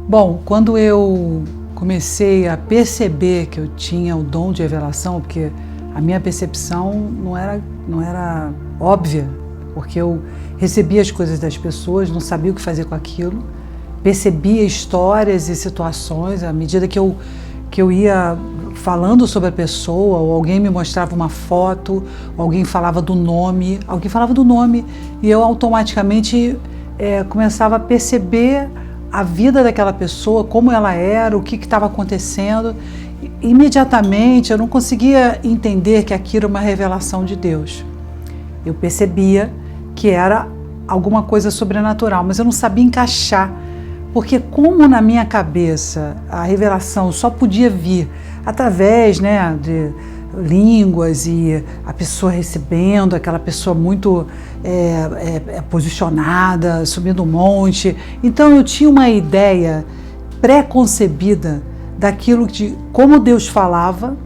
Bom, quando eu comecei a perceber que eu tinha o dom de revelação, porque a minha percepção não era óbvia, porque eu recebia as coisas das pessoas, não sabia o que fazer com aquilo, percebia histórias e situações à medida que eu ia falando sobre a pessoa, ou alguém me mostrava uma foto, ou alguém falava do nome, e eu automaticamente começava a perceber a vida daquela pessoa, como ela era, o que estava acontecendo. Imediatamente eu não conseguia entender que aquilo era uma revelação de Deus. Eu percebia que era alguma coisa sobrenatural, mas eu não sabia encaixar, porque como na minha cabeça a revelação só podia vir através, de línguas e a pessoa recebendo, aquela pessoa muito posicionada, subindo um monte. Então eu tinha uma ideia pré-concebida daquilo de como Deus falava,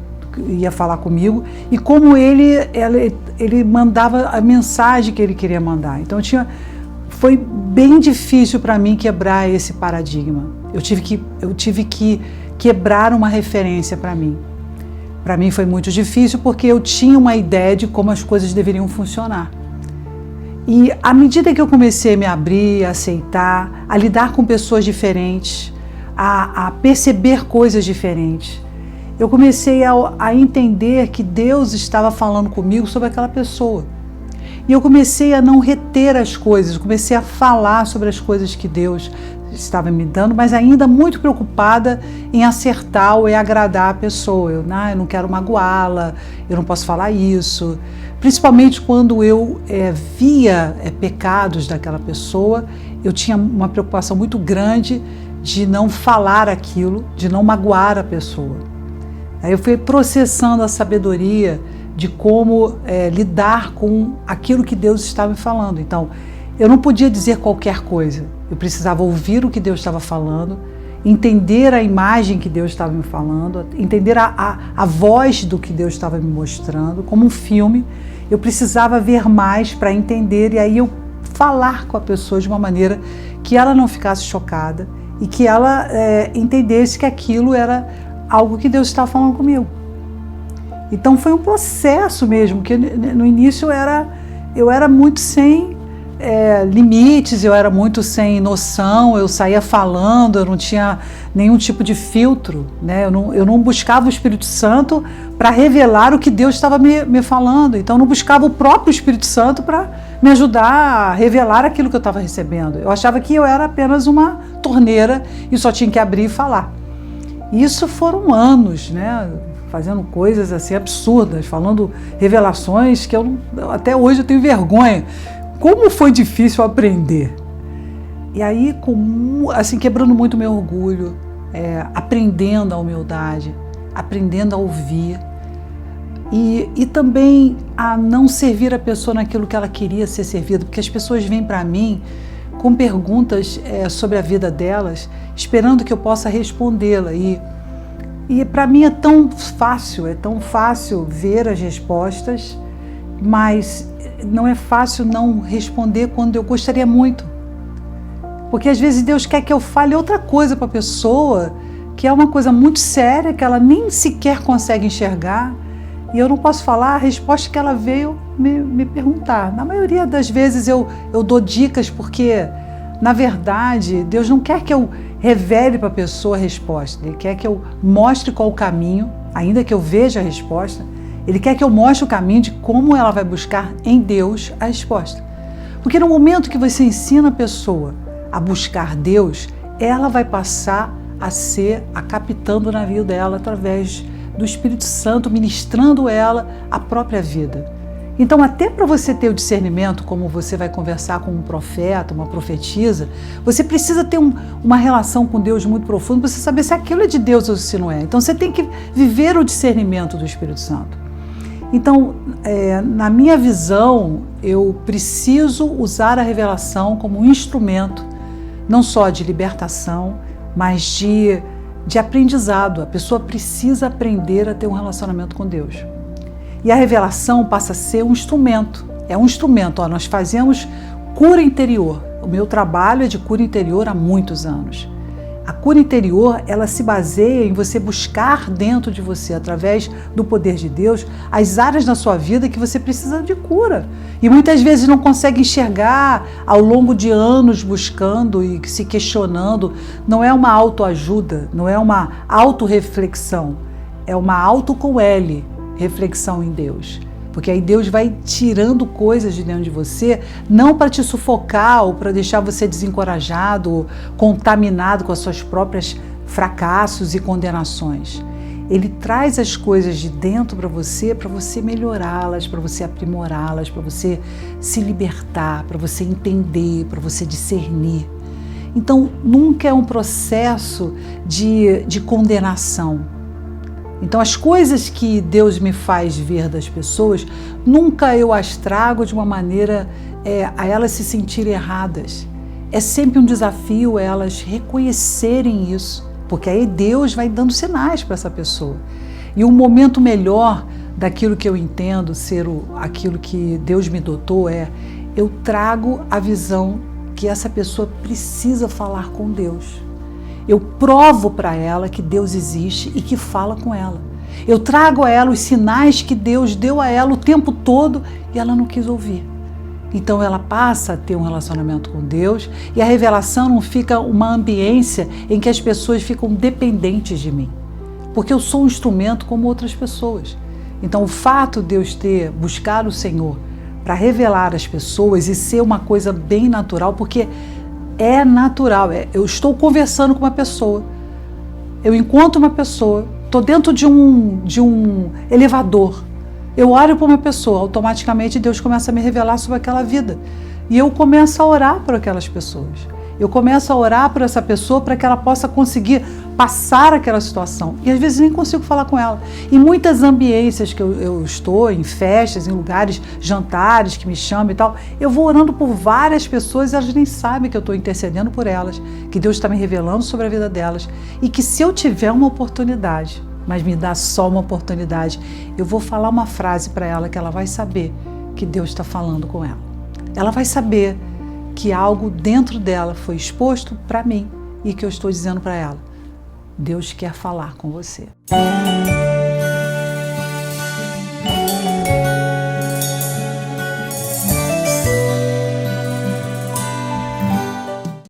ia falar comigo, e como ele mandava a mensagem que ele queria mandar. Então foi bem difícil para mim quebrar esse paradigma. Eu tive que quebrar uma referência para mim. Para mim foi muito difícil porque eu tinha uma ideia de como as coisas deveriam funcionar. E à medida que eu comecei a me abrir, a aceitar, a lidar com pessoas diferentes, a perceber coisas diferentes, eu comecei a entender que Deus estava falando comigo sobre aquela pessoa. E eu comecei a não reter as coisas, comecei a falar sobre as coisas que Deus estava me dando, mas ainda muito preocupada em acertar ou em agradar a pessoa. Eu não quero magoá-la, eu não posso falar isso. Principalmente quando eu via pecados daquela pessoa, eu tinha uma preocupação muito grande de não falar aquilo, de não magoar a pessoa. Aí eu fui processando a sabedoria de como lidar com aquilo que Deus estava me falando. Então, eu não podia dizer qualquer coisa. Eu precisava ouvir o que Deus estava falando, entender a imagem que Deus estava me falando, entender a voz do que Deus estava me mostrando, como um filme. Eu precisava ver mais para entender, e aí eu falar com a pessoa de uma maneira que ela não ficasse chocada e que ela entendesse que aquilo era algo que Deus estava falando comigo. Então foi um processo mesmo, que no início eu era muito sem limites, eu era muito sem noção, eu saía falando, eu não tinha nenhum tipo de filtro, né? Eu não buscava o Espírito Santo para revelar o que Deus estava me falando, então eu não buscava o próprio Espírito Santo para me ajudar a revelar aquilo que eu estava recebendo. Eu achava que eu era apenas uma torneira e só tinha que abrir e falar. E isso foram anos, né? Fazendo coisas assim absurdas, falando revelações que até hoje eu tenho vergonha. Como foi difícil aprender. E aí, quebrando muito meu orgulho, aprendendo a humildade, aprendendo a ouvir e também a não servir a pessoa naquilo que ela queria ser servida, porque as pessoas vêm para mim com perguntas sobre a vida delas, esperando que eu possa respondê-la. E para mim é tão fácil ver as respostas, mas não é fácil não responder quando eu gostaria muito. Porque às vezes Deus quer que eu fale outra coisa para a pessoa, que é uma coisa muito séria, que ela nem sequer consegue enxergar, e eu não posso falar a resposta que ela veio me perguntar. Na maioria das vezes eu dou dicas, porque na verdade Deus não quer que eu revele para a pessoa a resposta, Ele quer que eu mostre qual o caminho, ainda que eu veja a resposta. Ele quer que eu mostre o caminho de como ela vai buscar em Deus a resposta. Porque no momento que você ensina a pessoa a buscar Deus, ela vai passar a ser a capitã do navio dela através do Espírito Santo, ministrando ela a própria vida. Então, até para você ter o discernimento, como você vai conversar com um profeta, uma profetisa, você precisa ter uma relação com Deus muito profunda para você saber se aquilo é de Deus ou se não é. Então, você tem que viver o discernimento do Espírito Santo. Então, na minha visão, eu preciso usar a revelação como um instrumento, não só de libertação, mas de aprendizado. A pessoa precisa aprender a ter um relacionamento com Deus. E a revelação passa a ser um instrumento. É um instrumento. Nós fazemos cura interior. O meu trabalho é de cura interior há muitos anos. A cura interior, ela se baseia em você buscar dentro de você, através do poder de Deus, as áreas na sua vida que você precisa de cura. E muitas vezes não consegue enxergar ao longo de anos buscando e se questionando. Não é uma autoajuda, não é uma autorreflexão, é uma auto com L, reflexão em Deus. Porque aí Deus vai tirando coisas de dentro de você, não para te sufocar ou para deixar você desencorajado ou contaminado com as suas próprias fracassos e condenações. Ele traz as coisas de dentro para você melhorá-las, para você aprimorá-las, para você se libertar, para você entender, para você discernir. Então, nunca é um processo de condenação. Então, as coisas que Deus me faz ver das pessoas, nunca eu as trago de uma maneira a elas se sentirem erradas. É sempre um desafio elas reconhecerem isso, porque aí Deus vai dando sinais para essa pessoa. E o momento melhor daquilo que eu entendo ser aquilo que Deus me dotou eu trago a visão que essa pessoa precisa falar com Deus. Eu provo para ela que Deus existe e que fala com ela. Eu trago a ela os sinais que Deus deu a ela o tempo todo e ela não quis ouvir. Então ela passa a ter um relacionamento com Deus e a revelação não fica uma ambiência em que as pessoas ficam dependentes de mim. Porque eu sou um instrumento como outras pessoas. Então o fato de eu ter buscado o Senhor para revelar às pessoas e ser uma coisa bem natural, porque é natural, eu estou conversando com uma pessoa, eu encontro uma pessoa, estou dentro de um elevador, eu olho para uma pessoa, automaticamente Deus começa a me revelar sobre aquela vida e eu começo a orar por aquelas pessoas. Eu começo a orar por essa pessoa para que ela possa conseguir passar aquela situação. E às vezes nem consigo falar com ela. Em muitas ambiências que eu estou, em festas, em lugares, jantares que me chamam e tal, eu vou orando por várias pessoas e elas nem sabem que eu estou intercedendo por elas, que Deus está me revelando sobre a vida delas. E que se eu tiver uma oportunidade, mas me dá só uma oportunidade, eu vou falar uma frase para ela que ela vai saber que Deus está falando com ela. Ela vai saber que algo dentro dela foi exposto para mim e que eu estou dizendo para ela: Deus quer falar com você.